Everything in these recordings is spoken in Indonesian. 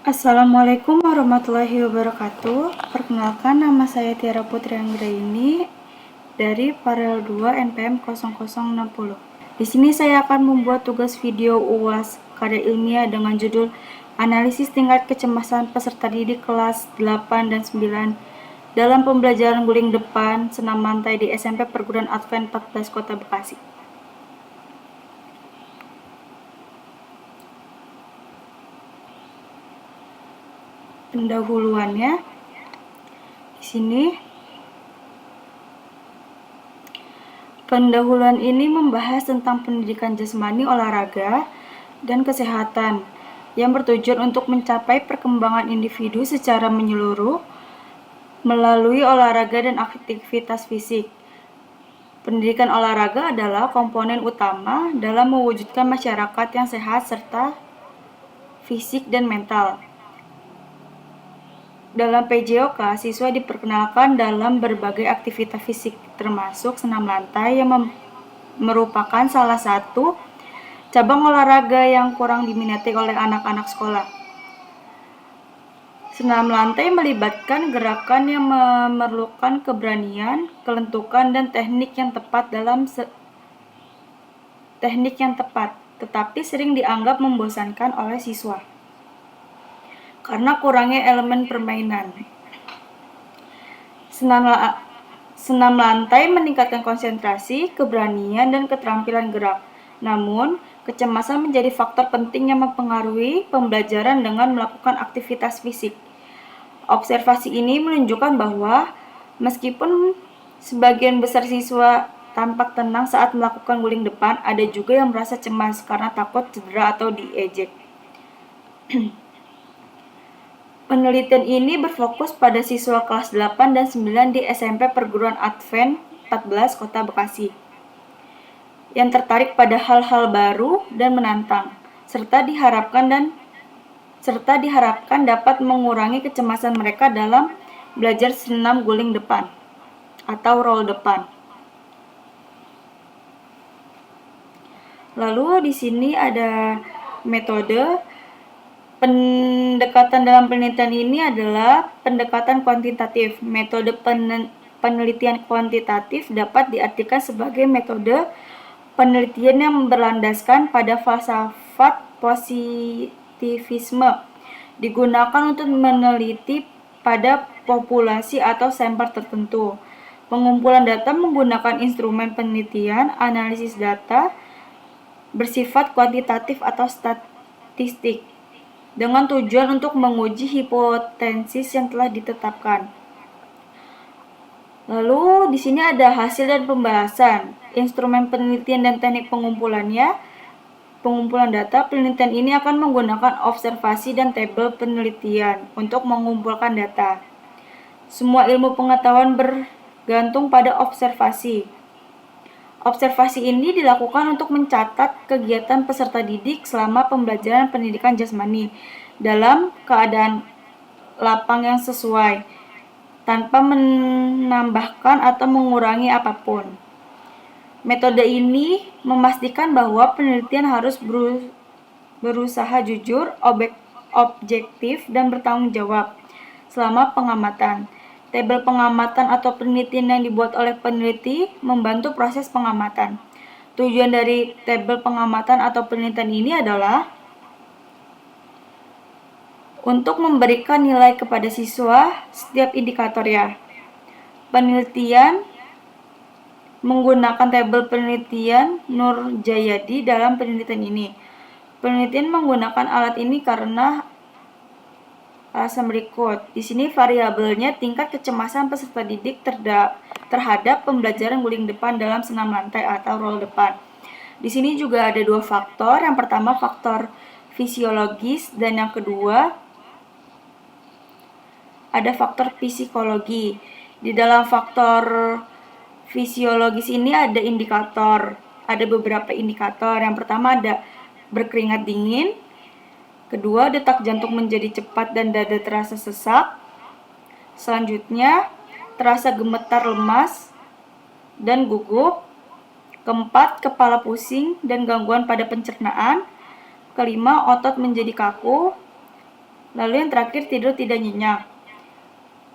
Assalamualaikum warahmatullahi wabarakatuh. Perkenalkan, nama saya Tiara Putri Anggraini dari Parel 2 NPM 0060. Di sini saya akan membuat tugas video UAS karya ilmiah dengan judul Analisis Tingkat Kecemasan Peserta Didik kelas 8 dan 9 dalam pembelajaran guling depan senam lantai di SMP Perguruan Advent 14 Kota Bekasi. Pendahuluannya di sini. Pendahuluan ini membahas tentang pendidikan jasmani, olahraga, dan kesehatan yang bertujuan untuk mencapai perkembangan individu secara menyeluruh melalui olahraga dan aktivitas fisik. Pendidikan olahraga adalah komponen utama dalam mewujudkan masyarakat yang sehat serta fisik dan mental. Dalam PJOK, siswa diperkenalkan dalam berbagai aktivitas fisik, termasuk senam lantai yang merupakan salah satu cabang olahraga yang kurang diminati oleh anak-anak sekolah. Senam lantai melibatkan gerakan yang memerlukan keberanian, kelentukan, dan teknik yang tepat tetapi sering dianggap membosankan oleh siswa karena kurangnya elemen permainan. Senam lantai meningkatkan konsentrasi, keberanian, dan keterampilan gerak. Namun, kecemasan menjadi faktor penting yang mempengaruhi pembelajaran dengan melakukan aktivitas fisik. Observasi ini menunjukkan bahwa meskipun sebagian besar siswa tampak tenang saat melakukan guling depan, ada juga yang merasa cemas karena takut cedera atau diejek. Penelitian ini berfokus pada siswa kelas 8 dan 9 di SMP Perguruan Advent 14 Kota Bekasi yang tertarik pada hal-hal baru dan menantang, serta diharapkan dapat mengurangi kecemasan mereka dalam belajar senam guling depan atau roll depan. Lalu di sini ada metode. Pendekatan dalam penelitian ini adalah pendekatan kuantitatif. Metode penelitian kuantitatif dapat diartikan sebagai metode penelitian yang berlandaskan pada filsafat positivisme, digunakan untuk meneliti pada populasi atau sampel tertentu. Pengumpulan data menggunakan instrumen penelitian, analisis data bersifat kuantitatif atau statistik, dengan tujuan untuk menguji hipotesis yang telah ditetapkan. Lalu di sini ada hasil dan pembahasan. Instrumen penelitian dan teknik pengumpulan data. Penelitian ini akan menggunakan observasi dan tabel penelitian untuk mengumpulkan data. Semua ilmu pengetahuan bergantung pada observasi. Observasi ini dilakukan untuk mencatat kegiatan peserta didik selama pembelajaran pendidikan jasmani dalam keadaan lapang yang sesuai, tanpa menambahkan atau mengurangi apapun. Metode ini memastikan bahwa penelitian harus berusaha jujur, objektif, dan bertanggung jawab selama pengamatan. Tabel pengamatan atau penelitian yang dibuat oleh peneliti membantu proses pengamatan. Tujuan dari tabel pengamatan atau penelitian ini adalah untuk memberikan nilai kepada siswa setiap indikatornya. Penelitian menggunakan tabel penelitian Nur Jayadi dalam penelitian ini. Penelitian menggunakan alat ini karena alasan berikut. Di sini variabelnya tingkat kecemasan peserta didik terhadap pembelajaran guling depan dalam senam lantai atau roll depan. Di sini juga ada dua faktor. Yang pertama faktor fisiologis dan yang kedua ada faktor psikologi. Di dalam faktor fisiologis ini ada indikator. Ada beberapa indikator. Yang pertama ada berkeringat dingin. Kedua, detak jantung menjadi cepat dan dada terasa sesak. Selanjutnya, terasa gemetar lemas dan gugup. Keempat, kepala pusing dan gangguan pada pencernaan. Kelima, otot menjadi kaku. Lalu yang terakhir, tidur tidak nyenyak.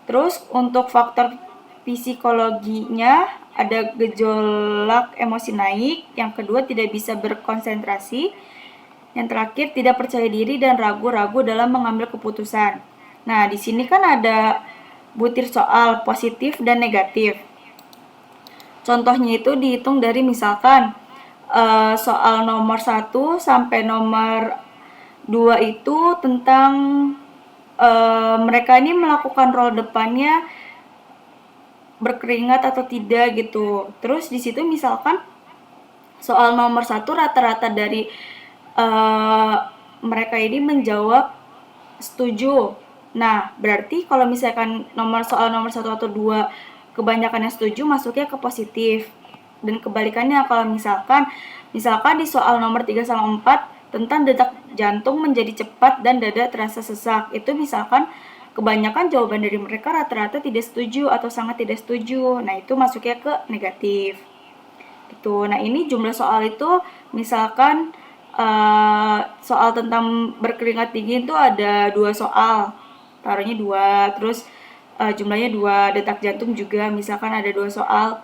Terus untuk faktor psikologinya ada gejolak emosi naik, yang kedua tidak bisa berkonsentrasi, yang terakhir tidak percaya diri dan ragu-ragu dalam mengambil keputusan. Nah, di sini kan ada butir soal positif dan negatif. Contohnya itu dihitung dari misalkan soal nomor 1 sampai nomor 2 itu tentang mereka ini melakukan role depannya berkeringat atau tidak gitu. Terus di situ misalkan soal nomor 1 rata-rata dari mereka ini menjawab setuju. Nah, berarti kalau misalkan soal nomor 1 atau 2 kebanyakan yang setuju, masuknya ke positif. Dan kebalikannya, kalau misalkan di soal nomor 3 sama 4 tentang detak jantung menjadi cepat dan dada terasa sesak, itu misalkan kebanyakan jawaban dari mereka rata-rata tidak setuju atau sangat tidak setuju. Nah, itu masuknya ke negatif. Gitu. Nah, ini jumlah soal itu misalkan soal tentang berkeringat dingin itu ada 2 soal, taruhnya 2, terus jumlahnya 2, detak jantung juga misalkan ada 2 soal,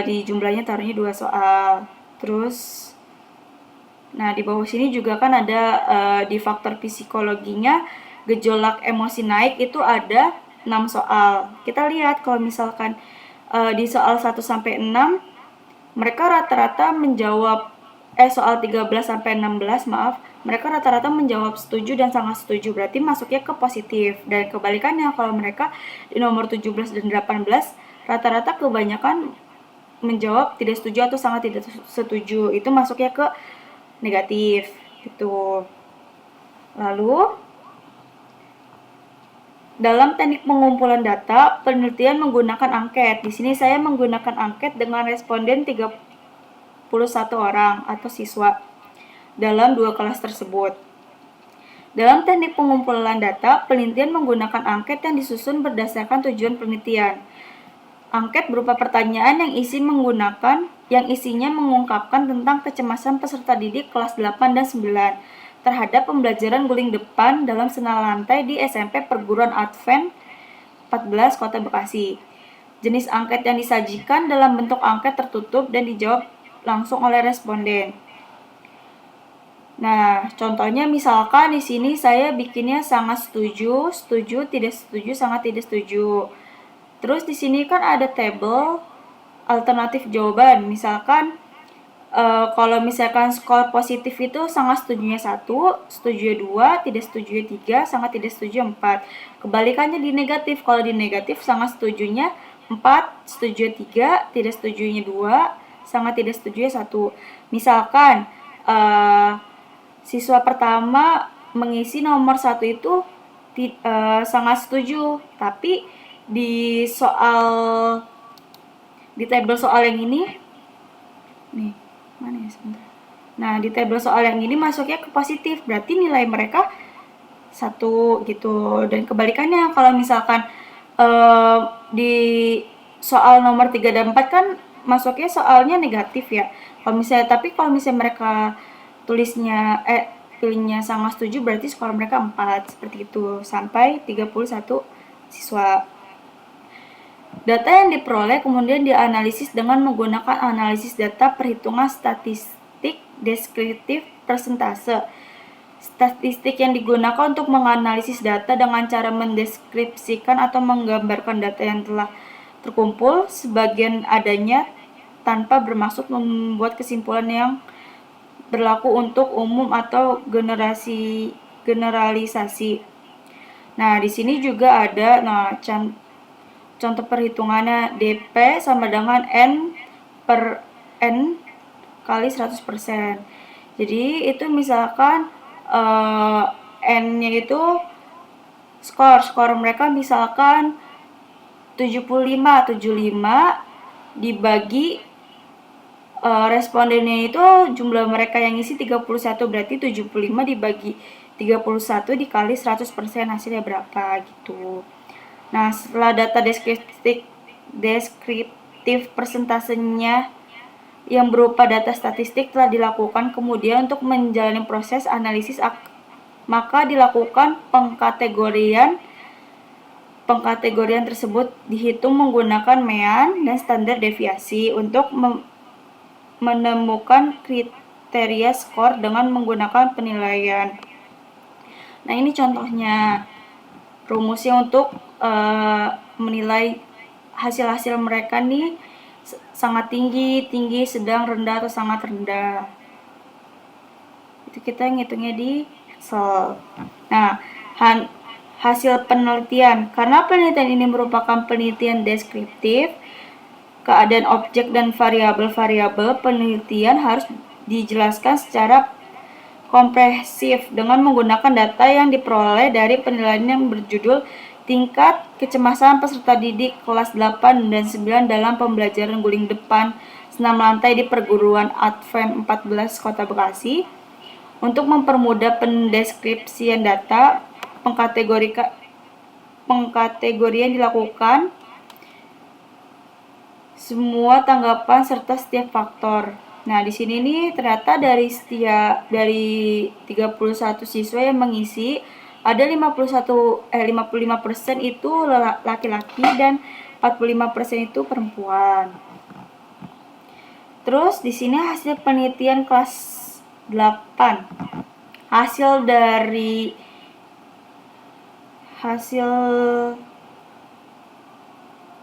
di jumlahnya taruhnya 2 soal. Terus nah di bawah sini juga kan ada di faktor psikologinya gejolak emosi naik itu ada 6 soal. Kita lihat kalau misalkan di soal 1 sampai 6 mereka rata-rata menjawab soal 13 sampai 16, maaf, mereka rata-rata menjawab setuju dan sangat setuju, berarti masuknya ke positif. Dan kebalikannya, kalau mereka di nomor 17 dan 18 rata-rata kebanyakan menjawab tidak setuju atau sangat tidak setuju, itu masuknya ke negatif gitu. Lalu dalam teknik pengumpulan data, penelitian menggunakan angket. Di sini saya menggunakan angket dengan responden 31 orang atau siswa dalam 2 kelas tersebut. Dalam teknik pengumpulan data, penelitian menggunakan angket yang disusun berdasarkan tujuan penelitian. Angket berupa pertanyaan yang isinya mengungkapkan tentang kecemasan peserta didik kelas 8 dan 9 terhadap pembelajaran guling depan dalam sena lantai di SMP Perguruan Advent 14 Kota Bekasi. Jenis angket yang disajikan dalam bentuk angket tertutup dan dijawab langsung oleh responden. Nah, contohnya misalkan di sini saya bikinnya sangat setuju, setuju, tidak setuju, sangat tidak setuju. Terus di sini kan ada tabel alternatif jawaban. Misalkan kalau misalkan skor positif itu sangat setujunya 1, setuju 2, tidak setuju 3, sangat tidak setuju 4. Kebalikannya di negatif, kalau di negatif sangat setujunya 4, setuju 3, tidak setujunya 2, sangat tidak setuju 1. Misalkan siswa pertama mengisi nomor 1 itu sangat setuju, tapi di tabel soal yang ini nih mana ya sebentar. Nah, di tabel soal yang ini masuknya ke positif, berarti nilai mereka 1 gitu. Dan kebalikannya, kalau misalkan di soal nomor 3 dan 4 kan masuknya soalnya negatif ya. Kalau misalnya mereka tulisnya pilihnya sangat setuju, berarti skor mereka 4, seperti itu sampai 31 siswa. Data yang diperoleh kemudian dianalisis dengan menggunakan analisis data perhitungan statistik deskriptif persentase. Statistik yang digunakan untuk menganalisis data dengan cara mendeskripsikan atau menggambarkan data yang telah terkumpul sebagian adanya tanpa bermaksud membuat kesimpulan yang berlaku untuk umum atau generalisasi. Nah, di sini juga ada contoh perhitungannya DP sama dengan N per N kali 100%. Jadi itu misalkan N-nya itu skor mereka misalkan 75 dibagi respondennya itu jumlah mereka yang isi 31, berarti 75 dibagi 31 dikali 100% hasilnya berapa gitu. Nah, setelah data deskriptif persentasenya yang berupa data statistik telah dilakukan, kemudian untuk menjalani proses analisis maka dilakukan pengkategorian tersebut dihitung menggunakan mean dan standar deviasi untuk menemukan kriteria skor dengan menggunakan penilaian. Nah, ini contohnya rumusnya untuk menilai hasil-hasil mereka nih sangat tinggi, sedang, rendah, atau sangat rendah. Itu kita ngitungnya di Excel. Nah, hasil penelitian. Karena penelitian ini merupakan penelitian deskriptif, keadaan objek dan variabel-variabel penelitian harus dijelaskan secara komprehensif dengan menggunakan data yang diperoleh dari penilaian yang berjudul Tingkat Kecemasan Peserta Didik Kelas 8 dan 9 dalam Pembelajaran Guling Depan Senam Lantai di Perguruan Advent 14 Kota Bekasi. Untuk mempermudah pendeskripsian data, pengkategorian dilakukan semua tanggapan serta setiap faktor. Nah, di sini nih ternyata dari 31 siswa yang mengisi ada 55% itu laki-laki dan 45% itu perempuan. Terus di sini hasil penelitian kelas 8. Hasil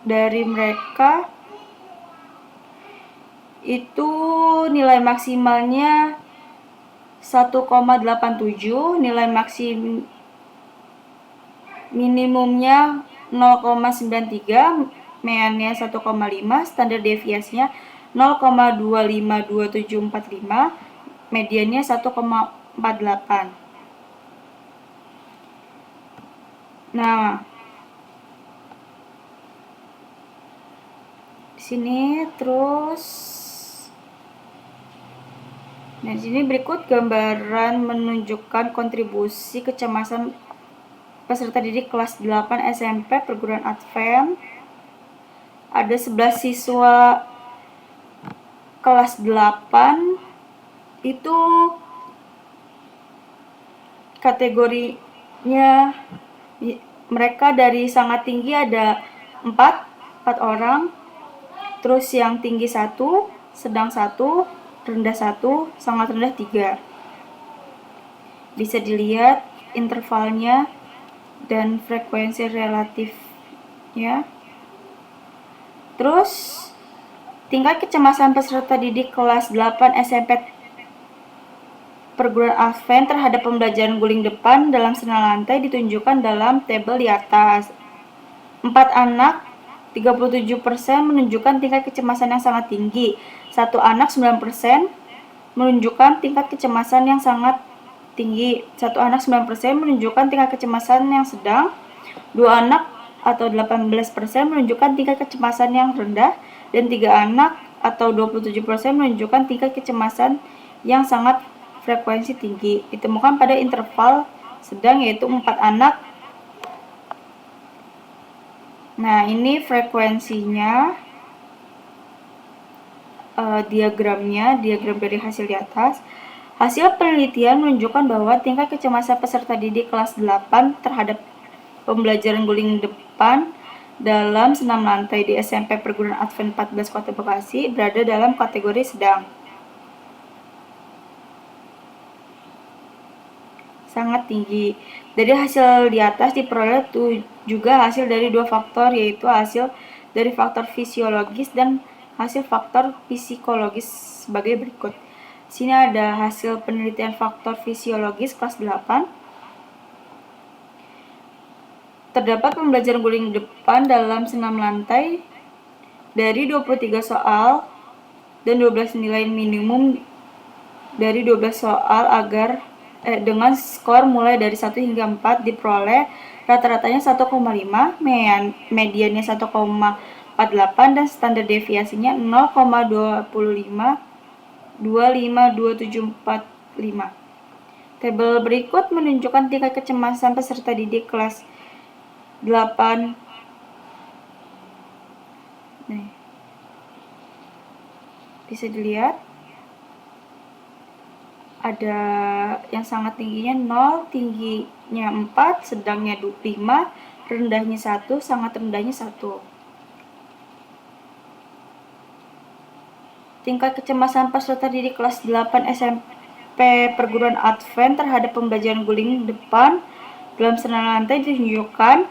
dari mereka itu nilai maksimalnya 1,87, nilai minimumnya 0,93, meannya 1,5, standar deviasinya 0,252745, mediannya 1,48. Nah, di sini terus di sini berikut gambaran menunjukkan kontribusi kecemasan peserta didik kelas 8 SMP Perguruan Advent. Ada 11 siswa kelas 8 itu kategorinya mereka dari sangat tinggi ada 4 orang, terus yang tinggi 1, sedang 1, rendah 1, sangat rendah 3. Bisa dilihat intervalnya dan frekuensi relatifnya. Terus tingkat kecemasan peserta didik kelas 8 SMP Perguruan Advent terhadap pembelajaran guling depan dalam senam lantai ditunjukkan dalam tabel di atas. 4 anak 37% menunjukkan tingkat kecemasan yang sangat tinggi. 1 anak 9% menunjukkan tingkat kecemasan yang sangat tinggi. 1 anak 9% menunjukkan tingkat kecemasan yang sedang. 2 anak atau 18% menunjukkan tingkat kecemasan yang rendah, dan 3 anak atau 27% menunjukkan tingkat kecemasan yang sangat frekuensi tinggi. Ditemukan pada interval sedang, yaitu 4 anak. Nah, ini frekuensinya, diagram dari hasil di atas. Hasil penelitian menunjukkan bahwa tingkat kecemasan peserta didik kelas 8 terhadap pembelajaran guling depan dalam senam lantai di SMP Perguruan Advent 14 Kota Bekasi berada dalam kategori sedang. Sangat tinggi. Dari hasil di atas diperoleh juga hasil dari 2 faktor, yaitu hasil dari faktor fisiologis dan hasil faktor psikologis sebagai berikut. Di sini ada hasil penelitian faktor fisiologis kelas 8. Terdapat pembelajaran guling depan dalam senam lantai dari 23 soal dan 12 nilai minimum dari 12 soal dengan skor mulai dari 1 hingga 4 diperoleh rata-ratanya 1,5, mediannya 1,48, dan standar deviasinya 0,252745. Tabel berikut menunjukkan tingkat kecemasan peserta didik kelas 8. Nih, bisa dilihat. ada yang sangat tingginya 0, tingginya 4, sedangnya 5, rendahnya 1, sangat rendahnya 1. Tingkat kecemasan peserta didik kelas 8 SMP perguruan Advent terhadap pembelajaran guling depan dalam senam lantai ditunjukkan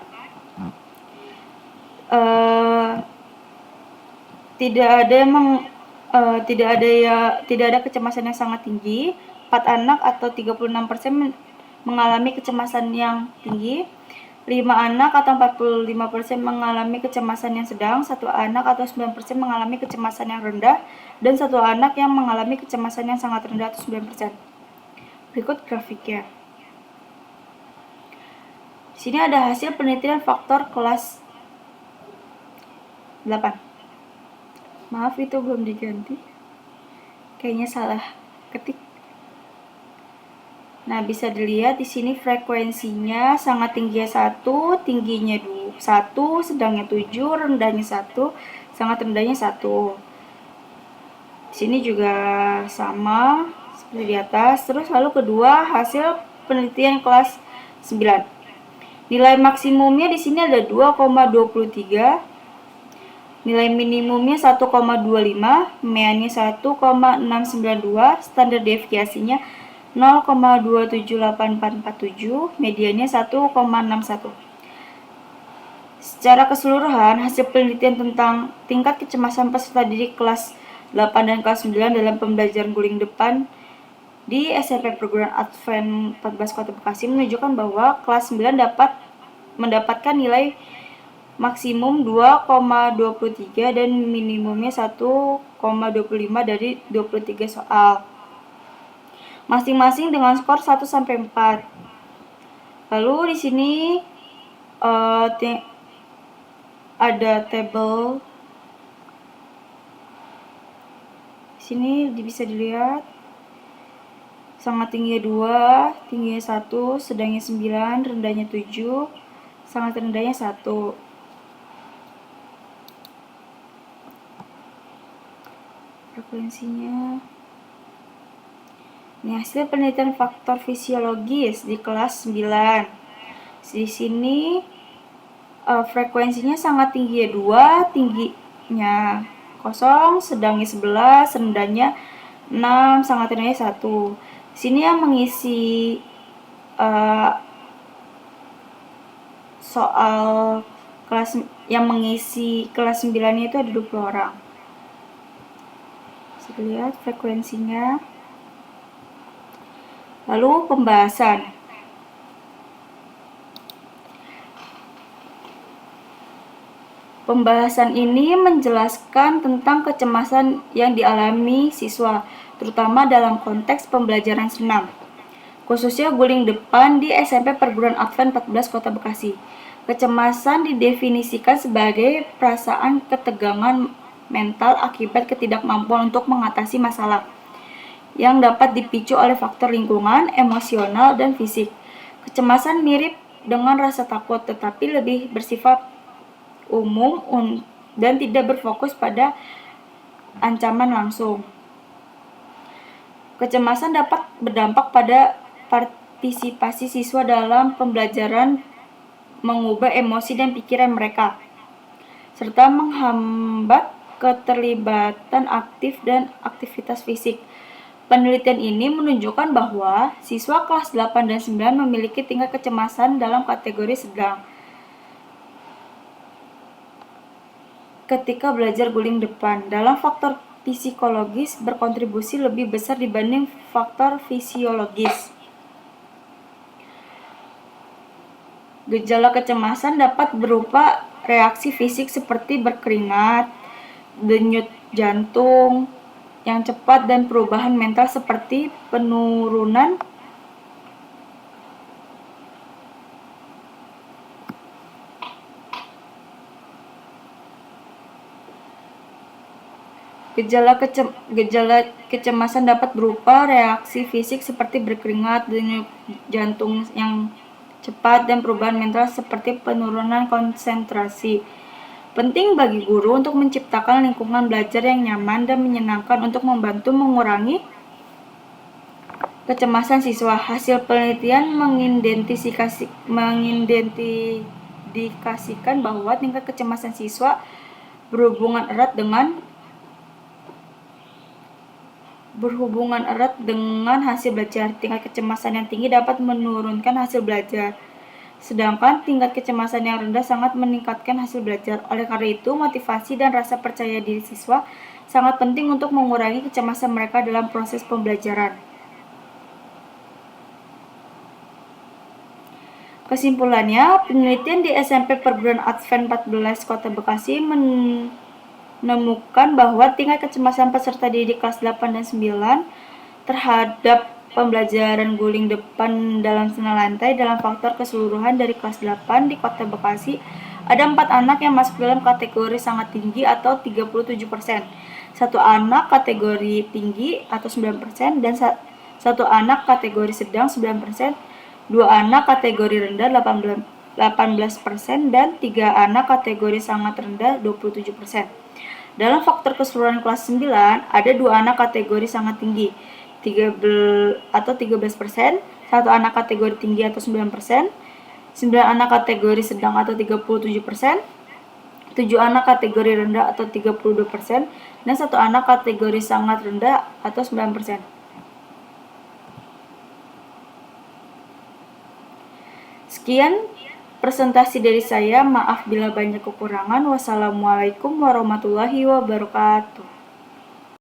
tidak ada kecemasan yang sangat tinggi. 4 anak atau 36% mengalami kecemasan yang tinggi. 5 anak atau 45% mengalami kecemasan yang sedang, 1 anak atau 9% mengalami kecemasan yang rendah, dan 1 anak yang mengalami kecemasan yang sangat rendah atau 9%. Berikut grafiknya. Di sini ada hasil penelitian faktor kelas 8. Maaf, itu belum diganti. Kayaknya salah ketik. Nah, bisa dilihat di sini frekuensinya sangat tingginya 1, tingginya 1, sedangnya 7, rendahnya 1, sangat rendahnya 1. Di sini juga sama seperti di atas. Terus lalu kedua, hasil penelitian kelas 9. Nilai maksimumnya di sini ada 2,23. Nilai minimumnya 1,25, meannya 1,692, standar deviasinya 0,278447, mediannya 1,61. Secara keseluruhan, hasil penelitian tentang tingkat kecemasan peserta didik kelas 8 dan kelas 9 dalam pembelajaran guling depan di SMP Perguruan Advent 14 Kota Bekasi menunjukkan bahwa kelas 9 dapat mendapatkan nilai maksimum 2,23 dan minimumnya 1,25 dari 23 soal. Masing-masing dengan skor 1 sampai 4. Lalu di sini ada tabel. Di sini bisa dilihat sangat tingginya 2, tingginya 1, sedangnya 9, rendahnya 7, sangat rendahnya 1. Frekuensinya. Ini hasil penelitian faktor fisiologis di kelas 9. Di sini frekuensinya sangat tinggi 2, tingginya 0, sedangnya 11, rendahnya 6, sangat rendahnya 1. Di sini yang mengisi soal kelas yang mengisi kelas 9 itu ada 20 orang. Bisa lihat frekuensinya. Lalu pembahasan. Pembahasan ini menjelaskan tentang kecemasan yang dialami siswa, terutama dalam konteks pembelajaran senam, khususnya guling depan di SMP Perguruan Advent 14 Kota Bekasi. Kecemasan didefinisikan sebagai perasaan ketegangan mental akibat ketidakmampuan untuk mengatasi masalah yang dapat dipicu oleh faktor lingkungan, emosional, dan fisik. Kecemasan mirip dengan rasa takut, tetapi lebih bersifat umum dan tidak berfokus pada ancaman langsung. Kecemasan dapat berdampak pada partisipasi siswa dalam pembelajaran, mengubah emosi dan pikiran mereka, serta menghambat keterlibatan aktif dan aktivitas fisik. Penelitian ini menunjukkan bahwa siswa kelas 8 dan 9 memiliki tingkat kecemasan dalam kategori sedang ketika belajar guling depan. Dalam faktor psikologis berkontribusi lebih besar dibanding faktor fisiologis. Gejala kecemasan dapat berupa reaksi fisik seperti berkeringat, denyut jantung yang cepat, dan perubahan mental seperti penurunan Gejala kecemasan dapat berupa reaksi fisik seperti berkeringat, denyut jantung yang cepat, dan perubahan mental seperti penurunan konsentrasi. Penting bagi guru untuk menciptakan lingkungan belajar yang nyaman dan menyenangkan untuk membantu mengurangi Kecemasan siswa. Hasil penelitian mengindikasikan bahwa tingkat kecemasan siswa berhubungan erat dengan hasil belajar. Tingkat kecemasan yang tinggi dapat menurunkan hasil belajar, sedangkan tingkat kecemasan yang rendah sangat meningkatkan hasil belajar. Oleh karena itu, motivasi dan rasa percaya diri siswa sangat penting untuk mengurangi kecemasan mereka dalam proses pembelajaran. Kesimpulannya, penelitian di SMP Perguruan Advent 14 Kota Bekasi menemukan bahwa tingkat kecemasan peserta didik kelas 8 dan 9 terhadap pembelajaran guling depan dalam setengah lantai dalam faktor keseluruhan dari kelas 8 di Kota Bekasi ada 4 anak yang masuk dalam kategori sangat tinggi atau 37%, 1 anak kategori tinggi atau 9%, dan 1 anak kategori sedang 9%, 2 anak kategori rendah 18%, dan 3 anak kategori sangat rendah 27%. Dalam faktor keseluruhan kelas 9, ada 2 anak kategori sangat tinggi 13%, 1 anak kategori tinggi atau 9%, 9 anak kategori sedang atau 37%, 7 anak kategori rendah atau 32%, dan 1 anak kategori sangat rendah atau 9%. Sekian presentasi dari saya. Maaf bila banyak kekurangan. Wassalamualaikum warahmatullahi wabarakatuh.